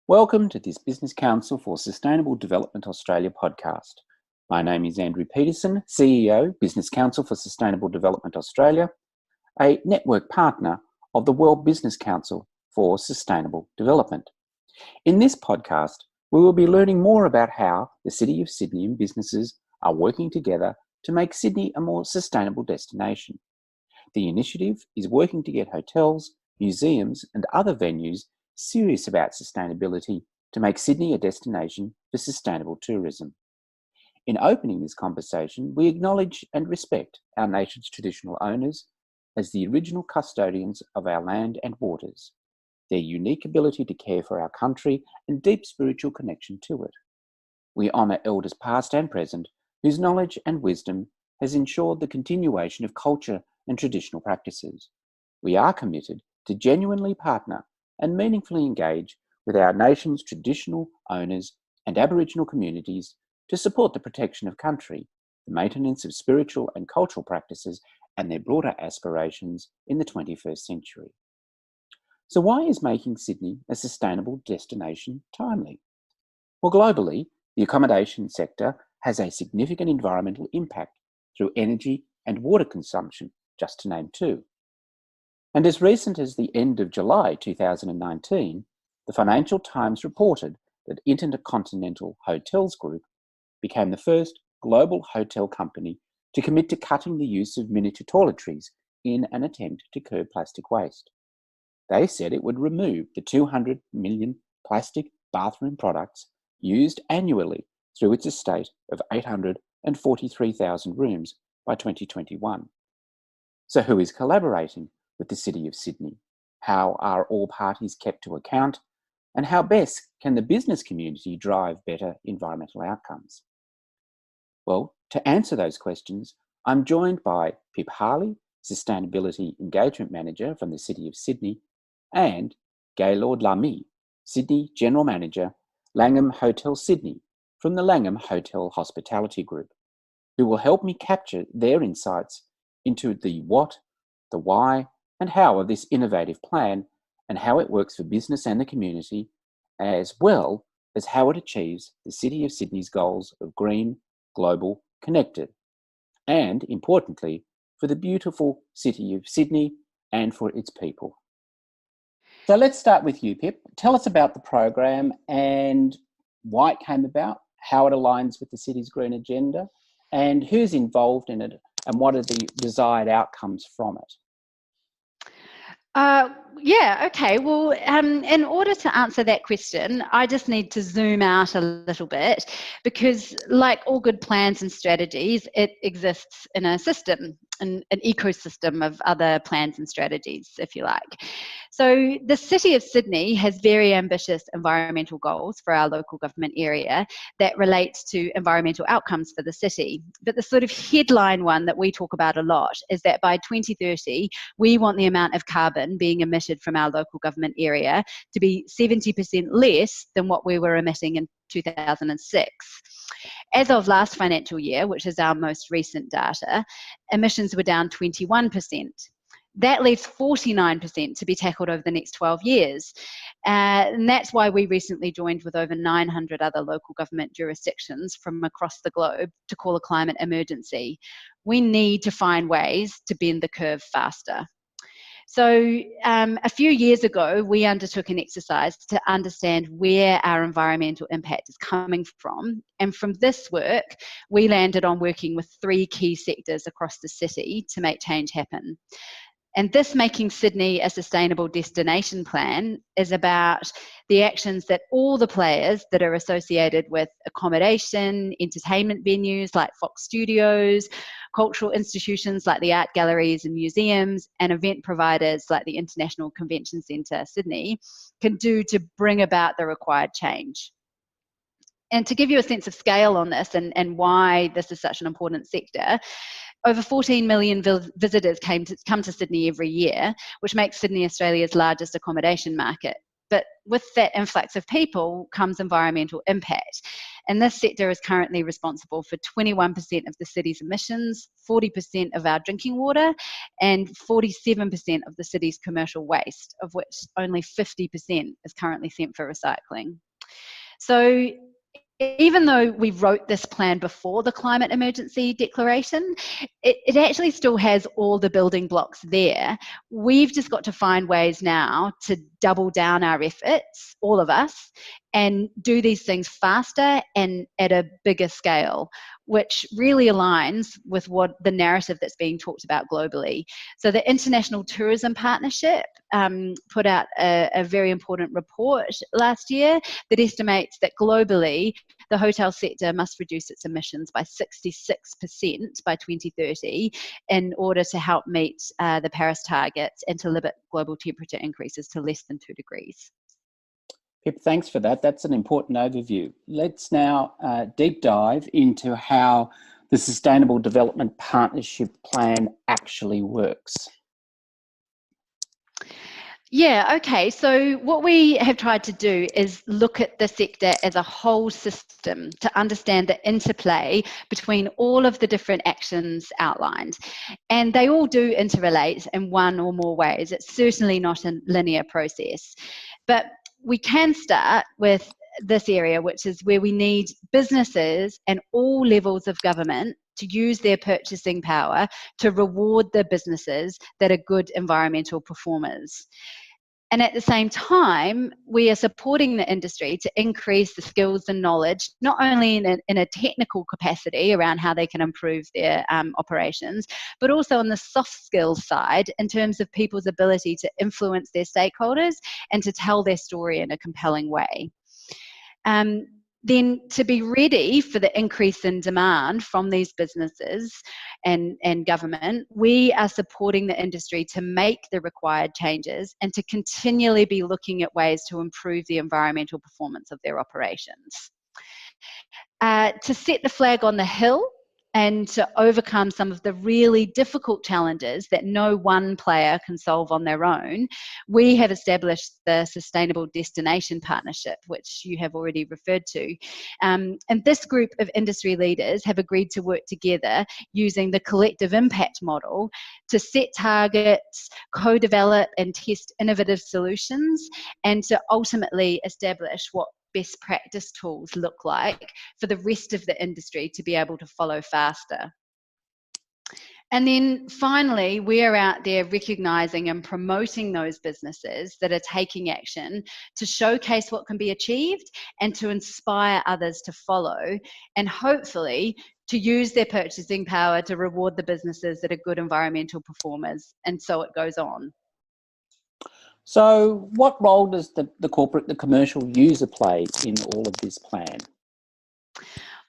Welcome to this Business Council for Sustainable Development Australia podcast. My name is Andrew Petersen, CEO, Business Council for Sustainable Development Australia, a network partner of the World Business Council for Sustainable Development. In this podcast, we will be learning more about how the City of Sydney and businesses are working together to make Sydney a more sustainable destination. The initiative is working to get hotels, museums and other venues serious about sustainability to make Sydney a destination for sustainable tourism. In opening this conversation, we acknowledge and respect our nation's traditional owners as the original custodians of our land and waters, their unique ability to care for our country and deep spiritual connection to it. We honour elders past and present whose knowledge and wisdom has ensured the continuation of culture and traditional practices. We are committed to genuinely partner and meaningfully engage with our nation's traditional owners and Aboriginal communities to support the protection of country, the maintenance of spiritual and cultural practices, and their broader aspirations in the 21st century. So why is making Sydney a sustainable destination timely? Well, globally, the accommodation sector has a significant environmental impact through energy and water consumption, just to name two. And as recent as the end of July 2019, the Financial Times reported that Intercontinental Hotels Group became the first global hotel company to commit to cutting the use of miniature toiletries in an attempt to curb plastic waste. They said it would remove the 200 million plastic bathroom products used annually through its estate of 843,000 rooms by 2021. So who is collaborating with the City of Sydney? How are all parties kept to account? And how best can the business community drive better environmental outcomes? Well, to answer those questions, I'm joined by Pip Harley, Sustainability Engagement Manager from the City of Sydney, and Gaylord Lamy, Sydney General Manager, Langham Hotel Sydney, from the Langham Hotel Hospitality Group, who will help me capture their insights into the what, the why, and how of this innovative plan and how it works for business and the community, as well as how it achieves the City of Sydney's goals of green, global, connected, and importantly, for the beautiful City of Sydney and for its people. So let's start with you, Pip. Tell us about the program and why it came about, how it aligns with the city's green agenda, and who's involved in it, and what are the desired outcomes from it. Okay. Well, in order to answer that question, I just need to zoom out a little bit because, like all good plans and strategies, it exists in a system, an ecosystem of other plans and strategies, if you like. So the City of Sydney has very ambitious environmental goals for our local government area that relates to environmental outcomes for the city. But the sort of headline one that we talk about a lot is that by 2030, we want the amount of carbon being emitted from our local government area to be 70% less than what we were emitting in 2006. As of last financial year, which is our most recent data, emissions were down 21%. That leaves 49% to be tackled over the next 12 years. And that's why we recently joined with over 900 other local government jurisdictions from across the globe to call a climate emergency. We need to find ways to bend the curve faster. So a few years ago, we undertook an exercise to understand where our environmental impact is coming from. And from this work, we landed on working with three key sectors across the city to make change happen. And this Making Sydney a Sustainable Destination plan is about the actions that all the players that are associated with accommodation, entertainment venues like Fox Studios, cultural institutions like the art galleries and museums, and event providers like the International Convention Centre Sydney can do to bring about the required change. And to give you a sense of scale on this and why this is such an important sector, over 14 million visitors come to Sydney every year, which makes Sydney Australia's largest accommodation market. But with that influx of people comes environmental impact. And this sector is currently responsible for 21% of the city's emissions, 40% of our drinking water, and 47% of the city's commercial waste, of which only 50% is currently sent for recycling. So even though we wrote this plan before the climate emergency declaration, it actually still has all the building blocks there. We've just got to find ways now to double down our efforts, all of us, and do these things faster and at a bigger scale, which really aligns with what the narrative that's being talked about globally. So the International Tourism Partnership put out a very important report last year that estimates that globally, the hotel sector must reduce its emissions by 66% by 2030 in order to help meet the Paris targets and to limit global temperature increases to less than 2 degrees. Pip, thanks for that. That's an important overview. Let's now deep dive into how the Sustainable Development Partnership Plan actually works. Yeah, okay. So what we have tried to do is look at the sector as a whole system to understand the interplay between all of the different actions outlined. And they all do interrelate in one or more ways. It's certainly not a linear process. But we can start with this area, which is where we need businesses and all levels of government to use their purchasing power to reward the businesses that are good environmental performers. And at the same time, we are supporting the industry to increase the skills and knowledge, not only in a technical capacity around how they can improve their operations, but also on the soft skills side in terms of people's ability to influence their stakeholders and to tell their story in a compelling way. Then to be ready for the increase in demand from these businesses and government, we are supporting the industry to make the required changes and to continually be looking at ways to improve the environmental performance of their operations. To set the flag on the hill and to overcome some of the really difficult challenges that no one player can solve on their own, we have established the Sustainable Destination Partnership, which you have already referred to. And this group of industry leaders have agreed to work together using the collective impact model to set targets, co-develop and test innovative solutions, and to ultimately establish what best practice tools look like for the rest of the industry to be able to follow faster. And then finally, we are out there recognising and promoting those businesses that are taking action to showcase what can be achieved and to inspire others to follow, and hopefully to use their purchasing power to reward the businesses that are good environmental performers, and so it goes on. So what role does the corporate, the commercial user play in all of this plan?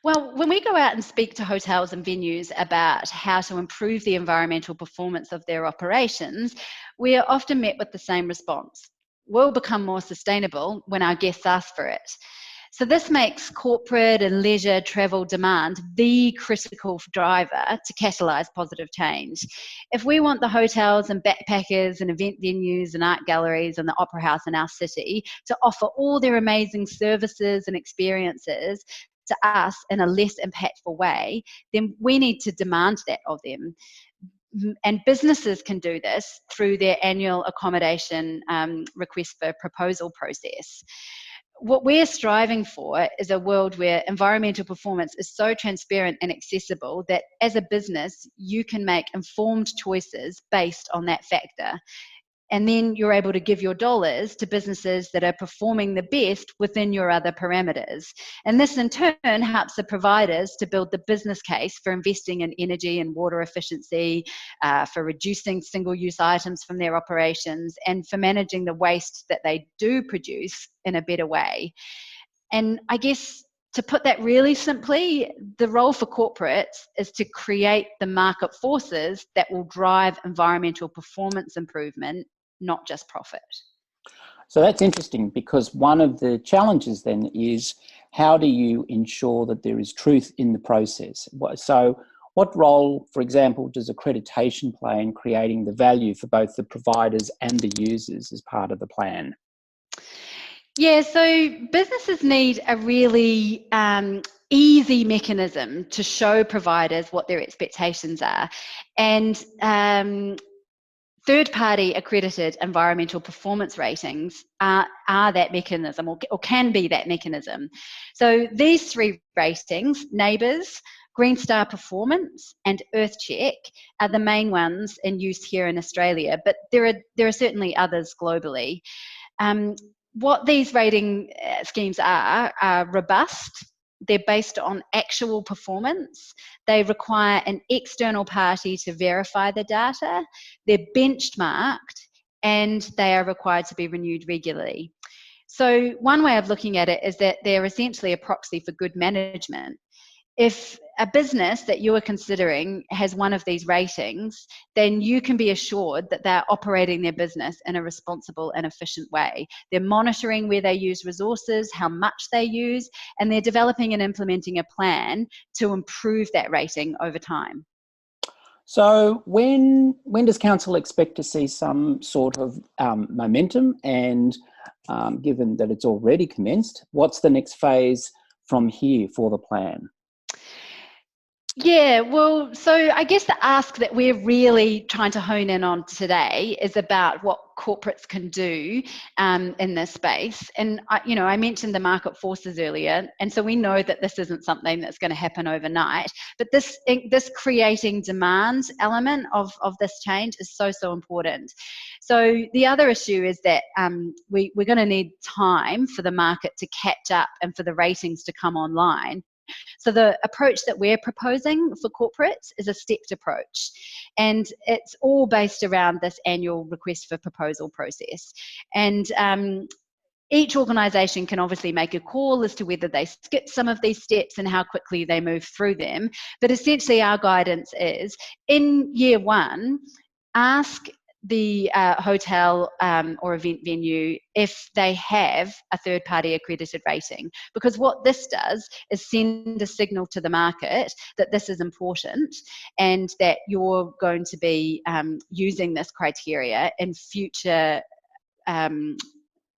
Well, when we go out and speak to hotels and venues about how to improve the environmental performance of their operations, we are often met with the same response. We'll become more sustainable when our guests ask for it. So this makes corporate and leisure travel demand the critical driver to catalyse positive change. If we want the hotels and backpackers and event venues and art galleries and the opera house in our city to offer all their amazing services and experiences to us in a less impactful way, then we need to demand that of them. And businesses can do this through their annual accommodation request for proposal process. What we're striving for is a world where environmental performance is so transparent and accessible that as a business, you can make informed choices based on that factor. And then you're able to give your dollars to businesses that are performing the best within your other parameters. And this in turn helps the providers to build the business case for investing in energy and water efficiency, for reducing single-use items from their operations, and for managing the waste that they do produce in a better way. And I guess to put that really simply, the role for corporates is to create the market forces that will drive environmental performance improvement, not just profit. So that's interesting, because one of the challenges then is, how do you ensure that there is truth in the process? So what role, for example, does accreditation play in creating the value for both the providers and the users as part of the plan? Yeah, so businesses need a really easy mechanism to show providers what their expectations are. And third-party accredited environmental performance ratings are that mechanism, or can be that mechanism. So these three ratings, NABERS, Green Star Performance, and EarthCheck, are the main ones in use here in Australia, but there are certainly others globally. What these rating schemes are robust. They're based on actual performance. They require an external party to verify the data. They're benchmarked, and they are required to be renewed regularly. So one way of looking at it is that they're essentially a proxy for good management. If a business that you are considering has one of these ratings, then you can be assured that they're operating their business in a responsible and efficient way. They're monitoring where they use resources, how much they use, and they're developing and implementing a plan to improve that rating over time. So when does council expect to see some sort of momentum? And given that it's already commenced, what's the next phase from here for the plan? Yeah, well, so I guess the ask that we're really trying to hone in on today is about what corporates can do in this space. And I mentioned the market forces earlier, and so we know that this isn't something that's going to happen overnight. But this creating demand element of this change is so important. So the other issue is that we're going to need time for the market to catch up and for the ratings to come online. So the approach that we're proposing for corporates is a stepped approach, and it's all based around this annual request for proposal process. And each organisation can obviously make a call as to whether they skip some of these steps and how quickly they move through them. But essentially our guidance is, in year one, ask the hotel or event venue if they have a third-party accredited rating, because what this does is send a signal to the market that this is important and that you're going to be using this criteria in future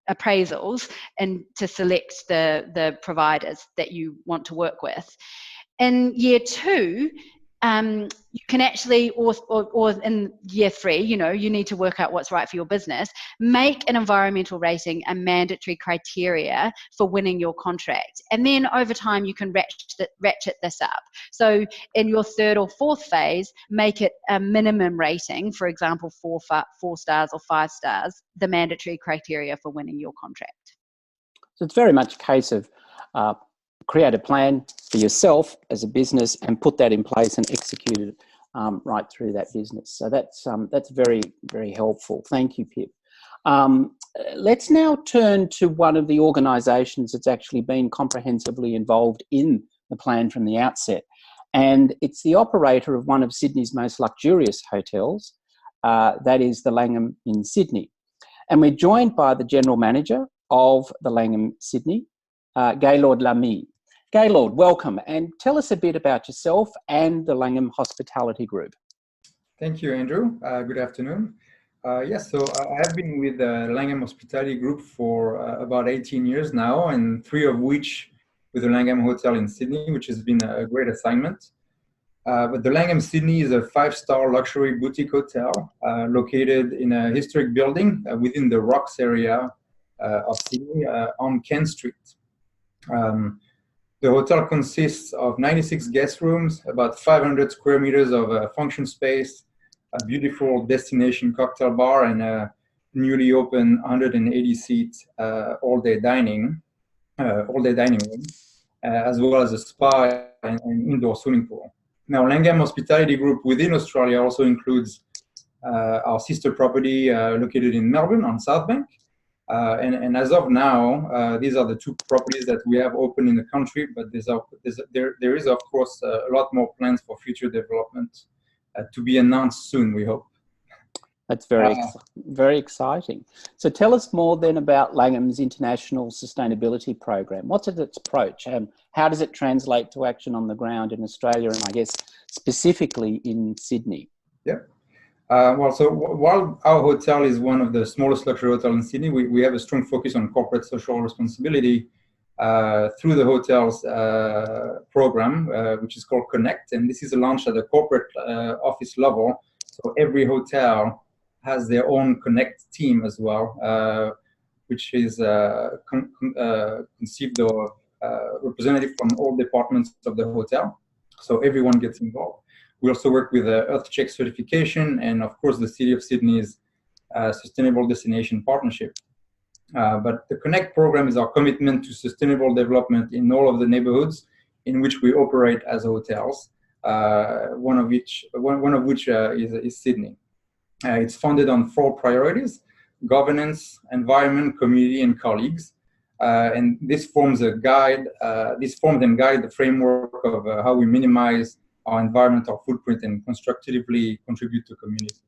appraisals and to select the providers that you want to work with. In year two, you can actually, or in year three, you need to work out what's right for your business. Make an environmental rating a mandatory criteria for winning your contract. And then over time, you can ratchet this up. So in your third or fourth phase, make it a minimum rating, for example, 4 stars or 5 stars, the mandatory criteria for winning your contract. So it's very much a case of create a plan for yourself as a business and put that in place and execute it right through that business. So that's very, very helpful. Thank you, Pip. Let's now turn to one of the organisations that's actually been comprehensively involved in the plan from the outset. And it's the operator of one of Sydney's most luxurious hotels, that is the Langham in Sydney. And we're joined by the General Manager of the Langham Sydney, Gaylord Lamy. Gaylord, welcome, and tell us a bit about yourself and the Langham Hospitality Group. Thank you, Andrew. Good afternoon. Yes, so I have been with the Langham Hospitality Group for about 18 years now, and 3 of which with the Langham Hotel in Sydney, which has been a great assignment. But the Langham Sydney is a 5-star luxury boutique hotel located in a historic building within the Rocks area of Sydney on Kent Street. The hotel consists of 96 guest rooms, about 500 square meters of function space, a beautiful destination cocktail bar, and a newly opened 180-seat all-day dining room, as well as a spa and indoor swimming pool. Now, Langham Hospitality Group within Australia also includes our sister property located in Melbourne on South Bank. And as of now, these are the 2 properties that we have open in the country, but there is, of course, a lot more plans for future development to be announced soon, we hope. That's very exciting. So tell us more then about Langham's International Sustainability Program. What's its approach and how does it translate to action on the ground in Australia and I guess specifically in Sydney? Yeah. While our hotel is one of the smallest luxury hotels in Sydney, we have a strong focus on corporate social responsibility through the hotel's program, which is called Connect. And this is launched at the corporate office level. So every hotel has their own Connect team as well, which is conceived of representatives from all departments of the hotel. So everyone gets involved. We also work with EarthCheck certification and, of course, the City of Sydney's Sustainable Destination Partnership. But the Connect program is our commitment to sustainable development in all of the neighborhoods in which we operate as hotels, one of which is Sydney. It's funded on 4 priorities: governance, environment, community, and colleagues. And this forms a guide. This forms and guide the framework of how we minimize our environmental footprint and constructively contribute to community.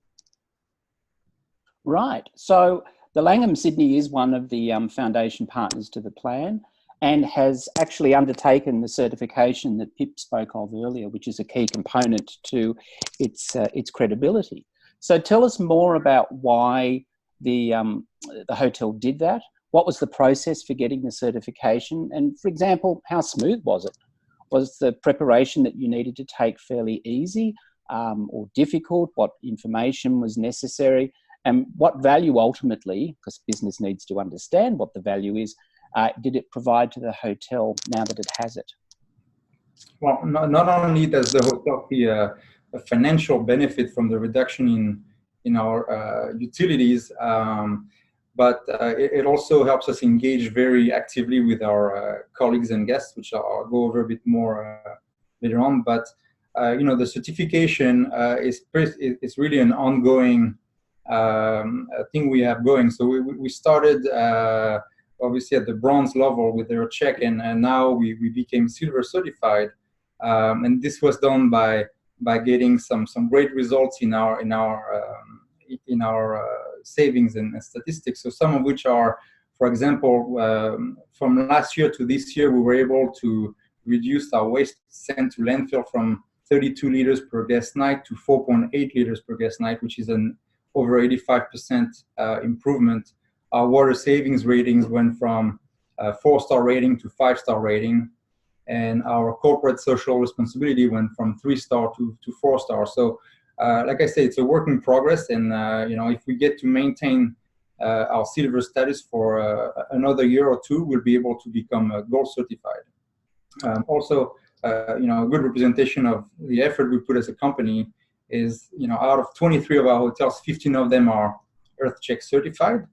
Right. So the Langham Sydney is one of the foundation partners to the plan and has actually undertaken the certification that Pip spoke of earlier, which is a key component to its credibility. So tell us more about why the hotel did that. What was the process for getting the certification? And for example, how smooth was it? Was the preparation that you needed to take fairly easy or difficult? What information was necessary? And what value ultimately, because business needs to understand what the value is, did it provide to the hotel now that it has it? Well, not only does the hotel see a financial benefit from the reduction in our utilities, but it also helps us engage very actively with our colleagues and guests, which I'll go over a bit more later on. But the certification is really an ongoing thing we have going. So we started obviously at the bronze level with their check, and now we became silver certified. And this was done by getting some great results in our savings and statistics. So some of which are, for example, from last year to this year, we were able to reduce our waste sent to landfill from 32 liters per guest night to 4.8 liters per guest night, which is an over 85% improvement. Our water savings ratings went from 4-star rating to 5-star rating, and our corporate social responsibility went from 3-star to 4-star. So, like I say, it's a work in progress, and if we get to maintain our silver status for another year or two, we'll be able to become gold certified. Also, a good representation of the effort we put as a company is, out of 23 of our hotels, 15 of them are EarthCheck certified.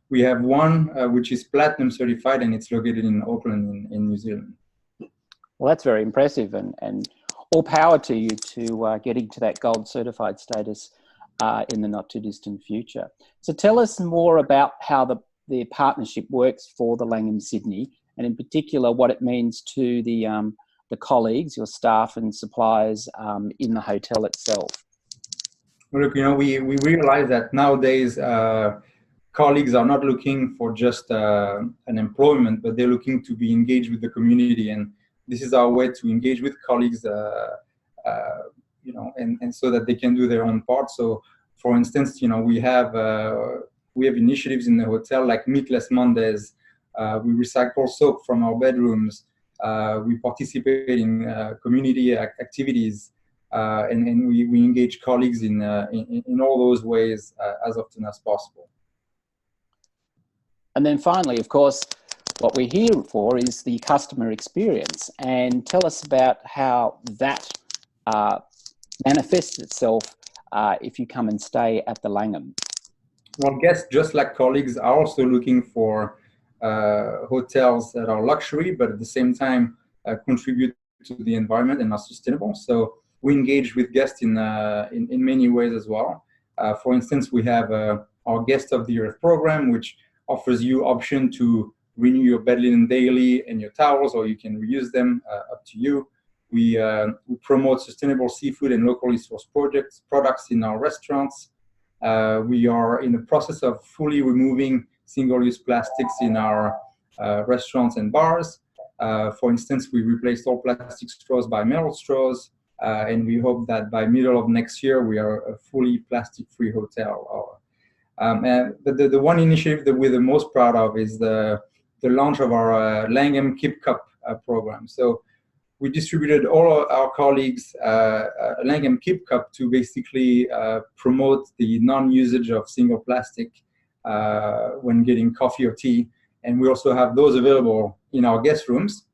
We have one which is platinum certified, and it's located in Auckland in New Zealand. Well, that's very impressive, and all power to you to getting to that gold certified status in the not too distant future. So tell us more about how the partnership works for the Langham Sydney, and in particular what it means to the colleagues, your staff and suppliers in the hotel itself. Well, look, we realize that nowadays colleagues are not looking for just an employment, but they're looking to be engaged with the community, and this is our way to engage with colleagues, and so that they can do their own part. So, for instance, we have initiatives in the hotel like Meatless Mondays. We recycle soap from our bedrooms. We participate in community activities, and we engage colleagues in all those ways as often as possible. And then finally, of course, what we're here for is the customer experience. And tell us about how that manifests itself if you come and stay at the Langham. Well, guests, just like colleagues, are also looking for hotels that are luxury, but at the same time contribute to the environment and are sustainable. So we engage with guests in many ways as well. For instance, we have our Guest of the Earth program, which offers you option to renew your bed linen daily and your towels, or you can reuse them, up to you. We promote sustainable seafood and locally sourced products in our restaurants. We are in the process of fully removing single-use plastics in our restaurants and bars. For instance, we replaced all plastic straws by metal straws. and we hope that by middle of next year we are a fully plastic-free hotel. But the one initiative that we're the most proud of is the launch of our Langham Keep Cup program. So we distributed all our colleagues Langham Keep Cup to basically promote the non-usage of single plastic when getting coffee or tea. And we also have those available in our guest rooms.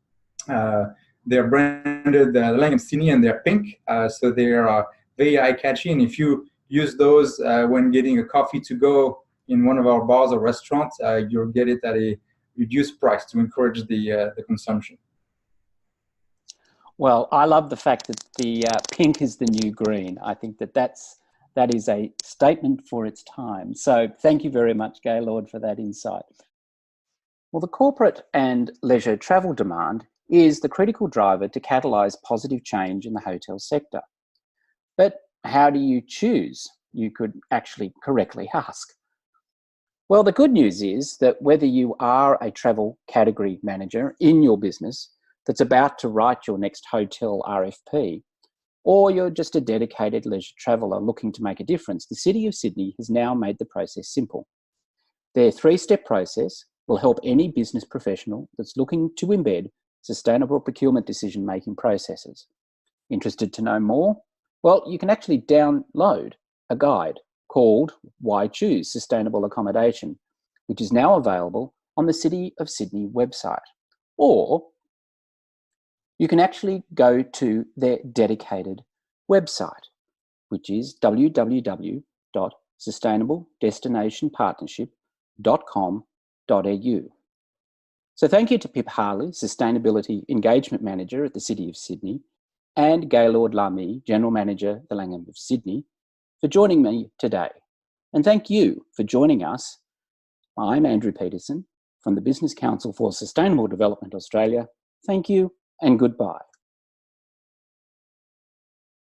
They're branded Langham Sydney and they're pink, so they are very eye-catchy. And if you use those when getting a coffee to go in one of our bars or restaurants, you'll get it at a reduced price to encourage the consumption. Well, I love the fact that the pink is the new green. I think that is a statement for its time. So thank you very much, Gaylord, for that insight. Well, the corporate and leisure travel demand is the critical driver to catalyse positive change in the hotel sector. But how do you choose? You could actually correctly ask. Well, the good news is that whether you are a travel category manager in your business that's about to write your next hotel RFP, or you're just a dedicated leisure traveller looking to make a difference, the City of Sydney has now made the process simple. Their three-step process will help any business professional that's looking to embed sustainable procurement decision-making processes. Interested to know more? Well, you can actually download a guide called Why Choose Sustainable Accommodation, which is now available on the City of Sydney website. Or you can actually go to their dedicated website, which is www.sustainabledestinationpartnership.com.au. So thank you to Pip Harley, Sustainability Engagement Manager at the City of Sydney, and Gaylord Lamy, General Manager, the Langham of Sydney, for joining me today. And thank you for joining us. I'm Andrew Petersen from the Business Council for Sustainable Development Australia. Thank you and goodbye.